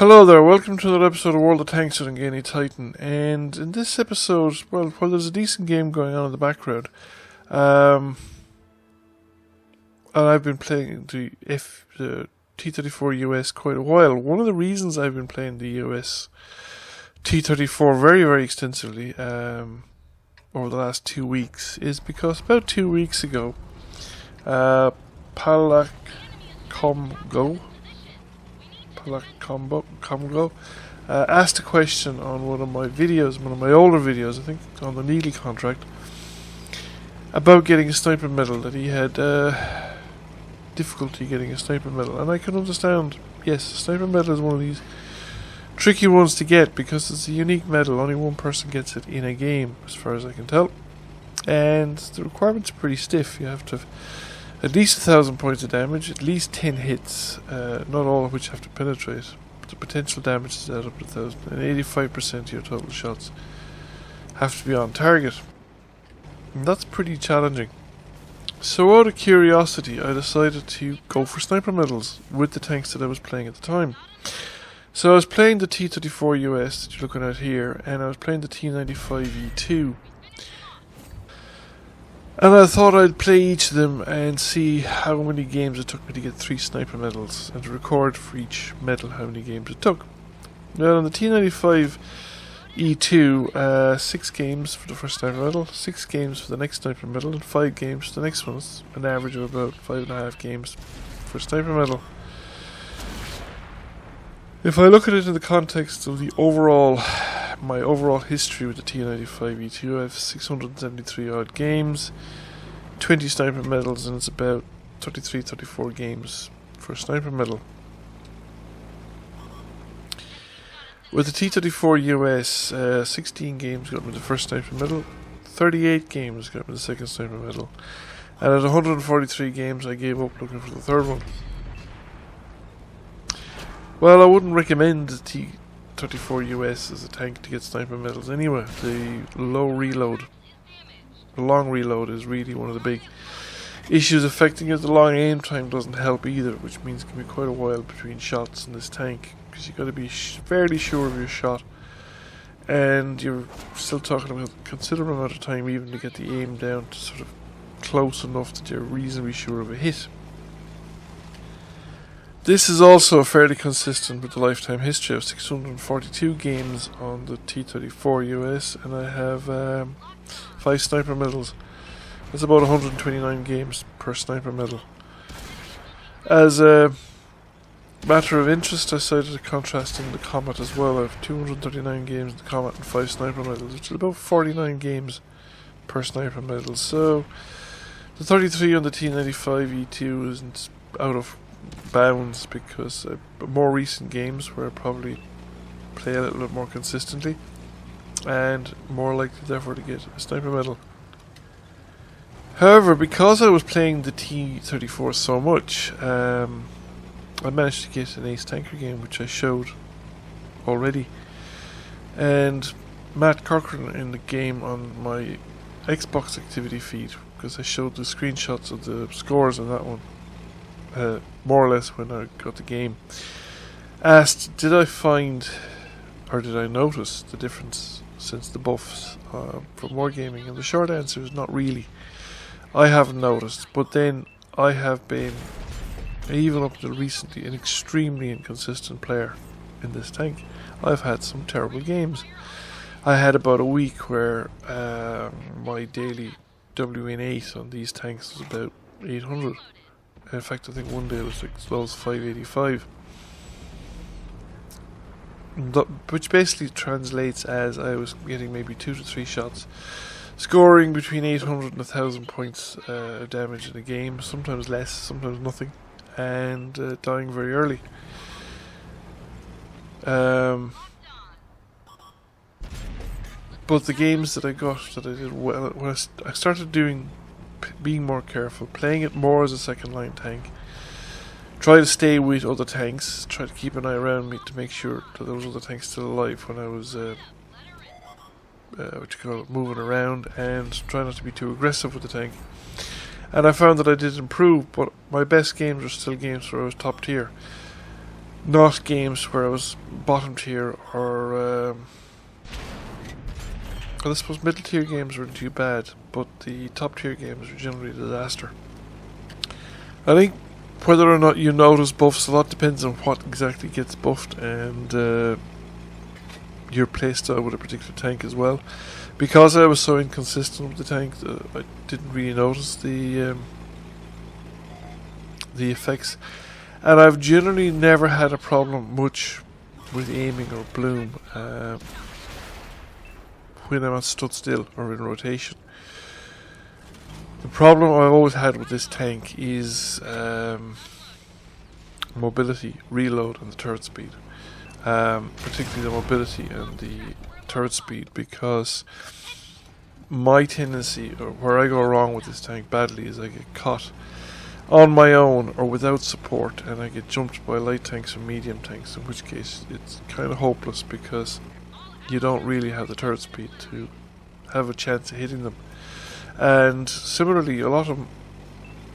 Hello there, welcome to another episode of World of Tanks with Ngani Titan. And in this episode, well, while there's a decent game going on in the background, and I've been playing the T-34 US quite a while. One of the reasons I've been playing the US T-34 very, very extensively over the last 2 weeks is because about 2 weeks ago, Palacomgo asked a question on one of my videos, one of my older videos, I think on the Neely contract, about getting a sniper medal, that he had difficulty getting a sniper medal. And I can understand, yes, a sniper medal is one of these tricky ones to get because it's a unique medal. Only one person gets it in a game, as far as I can tell. And the requirements are pretty stiff. You have to have at least 1,000 points of damage, at least 10 hits, not all of which have to penetrate. But the potential damage is out up to 1,000, and 85% of your total shots have to be on target. And that's pretty challenging. So out of curiosity, I decided to go for sniper medals with the tanks that I was playing at the time. So I was playing the T-34 US that you're looking at here, and I was playing the T-95E2. And I thought I'd play each of them and see how many games it took me to get 3 sniper medals, and to record for each medal how many games it took. Now on the T-95E2, 6 games for the first sniper medal, 6 games for the next sniper medal, and 5 games for the next one. It's an average of about 5.5 games for sniper medal. If I look at it in the context of my overall history with the T-95E2, I have 673 odd games, 20 sniper medals, and it's about 33-34 games for a sniper medal. With the T-34 US, 16 games got me the first sniper medal, 38 games got me the second sniper medal, and at 143 games I gave up looking for the third one. Well, I wouldn't recommend the T-34 US as a tank to get sniper medals anyway. The long reload is really one of the big issues affecting it. The long aim time doesn't help either, which means it can be quite a while between shots in this tank, because you've got to be fairly sure of your shot, and you're still talking about a considerable amount of time even to get the aim down to sort of close enough that you're reasonably sure of a hit. This is also fairly consistent with the lifetime history of 642 games on the T-34 US, and I have 5 sniper medals. That's about 129 games per sniper medal. As a matter of interest, I cited a contrast in the combat as well. I have 239 games in the combat and 5 sniper medals, which is about 49 games per sniper medal. So the 33 on the T-95E2 isn't out of bounds, because more recent games where I probably play a little bit more consistently and more likely therefore to get a sniper medal. However, because I was playing the T-34 so much, I managed to get an ace tanker game, which I showed already, and Matt Cochran in the game on my Xbox activity feed, because I showed the screenshots of the scores on that one, more or less when I got the game, asked, did I find, or did I notice the difference since the buffs from Wargaming? And the short answer is not really. I haven't noticed, but then I have been, even up until recently, an extremely inconsistent player in this tank. I've had some terrible games. I had about a week where my daily WN8 on these tanks was about 800. In fact, I think one day it was like as low as 585. Which basically translates as I was getting maybe 2 to 3 shots, scoring between 800 and 1,000 points of damage in a game, sometimes less, sometimes nothing, and dying very early. But the games that I got, that I did well, when I started being more careful, playing it more as a second line tank, try to stay with other tanks, try to keep an eye around me to make sure that those other tanks still alive when I was moving around, and try not to be too aggressive with the tank. And I found that I did improve, but my best games were still games where I was top tier. not games where I was bottom tier or well, I suppose middle tier games weren't too bad, but the top tier games were generally a disaster. I think whether or not you notice buffs, a lot depends on what exactly gets buffed and your playstyle with a particular tank as well. Because I was so inconsistent with the tank, I didn't really notice the effects. And I've generally never had a problem much with aiming or bloom when I'm stood still or in rotation. The problem I always had with this tank is mobility, reload, and the turret speed. Particularly the mobility and the turret speed, because my tendency, or where I go wrong with this tank badly, is I get caught on my own or without support and I get jumped by light tanks or medium tanks, in which case it's kind of hopeless because you don't really have the turret speed to have a chance of hitting them. And similarly, a lot of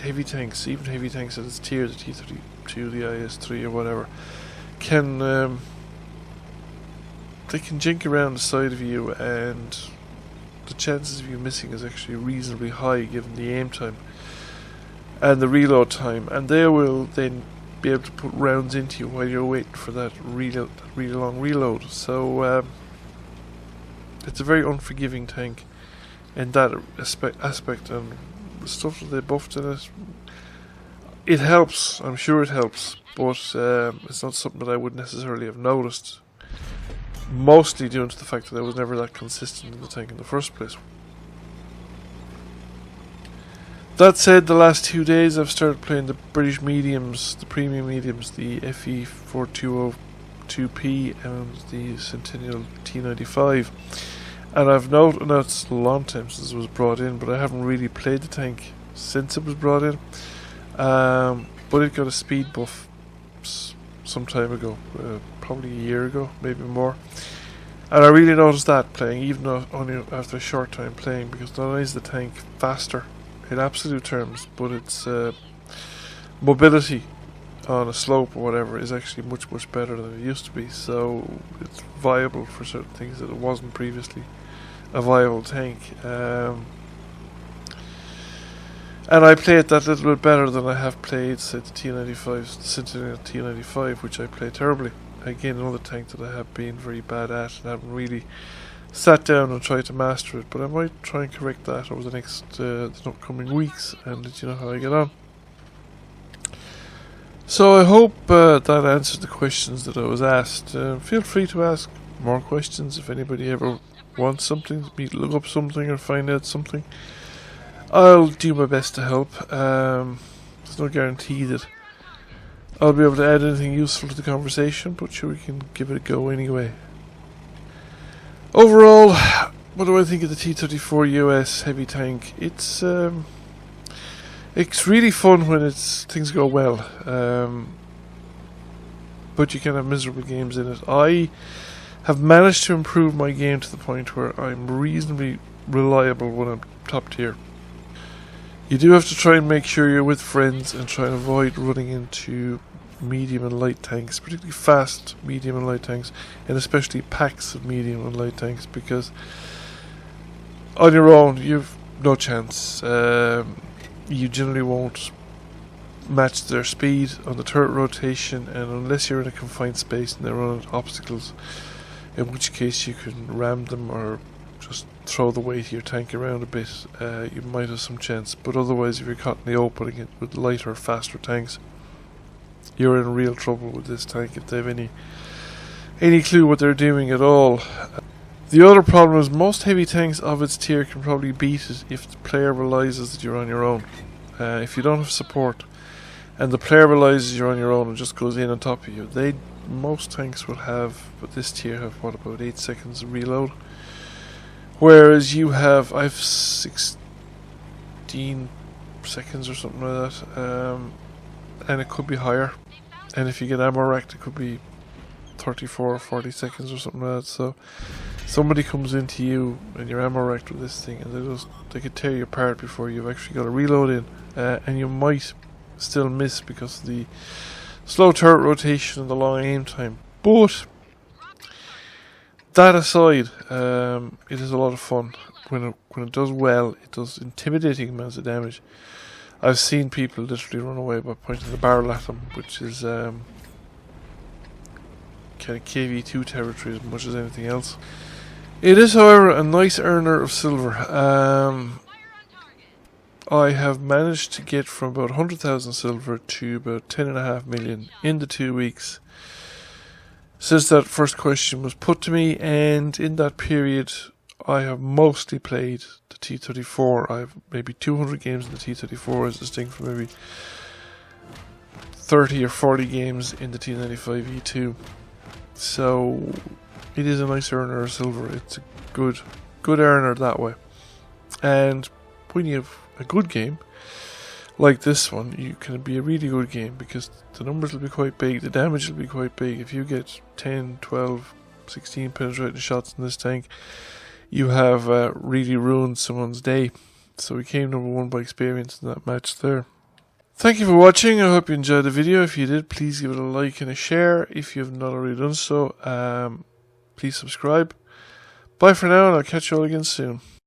heavy tanks, even heavy tanks at its tier, the T-32, the IS-3 or whatever, can they can jink around the side of you, and the chances of you missing is actually reasonably high given the aim time and the reload time, and they will then be able to put rounds into you while you're waiting for that really long reload. So it's a very unforgiving tank in that aspect, and the stuff that they buffed in it, it helps, I'm sure it helps, but it's not something that I would necessarily have noticed, mostly due to the fact that I was never that consistent in the tank in the first place. That said, the last 2 days I've started playing the British mediums, the premium mediums, the FE4202P and the Centennial T95. And I've noted, now it's a long time since it was brought in, but I haven't really played the tank since it was brought in. But it got a speed buff some time ago, probably a year ago, maybe more. And I really noticed that playing, even only after a short time playing, because not only is the tank faster in absolute terms, but its mobility on a slope or whatever is actually much better than it used to be. So it's viable for certain things that it wasn't previously a viable tank. And I play it that little bit better than I have played, say, the T95, the Centennial T95, which I play terribly. Again, another tank that I have been very bad at and haven't really sat down and tried to master it. But I might try and correct that over the next the upcoming weeks and let you know how I get on. So I hope that answered the questions that I was asked. Feel free to ask more questions if anybody ever wants something, me to look up something or find out something. I'll do my best to help. There's no guarantee that I'll be able to add anything useful to the conversation, but sure, we can give it a go anyway. Overall, what do I think of the T-34 US heavy tank? It's really fun when things go well, but you can have miserable games in it. I have managed to improve my game to the point where I'm reasonably reliable when I'm top tier. You do have to try and make sure you're with friends and try and avoid running into medium and light tanks, particularly fast medium and light tanks, and especially packs of medium and light tanks, because on your own you've no chance. You generally won't match their speed on the turret rotation, and unless you're in a confined space and they're running obstacles, in which case you can ram them or just throw the weight of your tank around a bit, you might have some chance. But otherwise, if you're caught in the opening with lighter, faster tanks, you're in real trouble with this tank if they have any clue what they're doing at all. The other problem is most heavy tanks of its tier can probably beat it if the player realises that you're on your own. If you don't have support and the player realises you're on your own and just goes in on top of you, most tanks will have, but this tier have what, about 8 seconds of reload, whereas I have 16 seconds or something like that, and it could be higher, and if you get ammo racked it could be 34 or 40 seconds or something like that. So somebody comes into you and you're ammo racked with this thing, and they could tear you apart before you've actually got a reload in, and you might still miss because of the slow turret rotation and the long aim time. But that aside, it is a lot of fun. When it does well, it does intimidating amounts of damage. I've seen people literally run away by pointing the barrel at them, which is kind of KV2 territory as much as anything else. It is, however, a nice earner of silver. I have managed to get from about 100,000 silver to about 10.5 million in the 2 weeks since that first question was put to me, and in that period I have mostly played the T-34. I have maybe 200 games in the T-34 as distinct from maybe 30 or 40 games in the T-95E2. So it is a nice earner of silver. It's a good earner that way. And when you have a good game like this one, you can be a really good game because the numbers will be quite big, the damage will be quite big. If you get 10, 12, 16 penetrating shots in this tank, you have really ruined someone's day. So we came number 1 by experience in that match there. Thank you for watching. I hope you enjoyed the video. If you did, please give it a like and a share. If you have not already done so, please subscribe. Bye for now, and I'll catch you all again soon.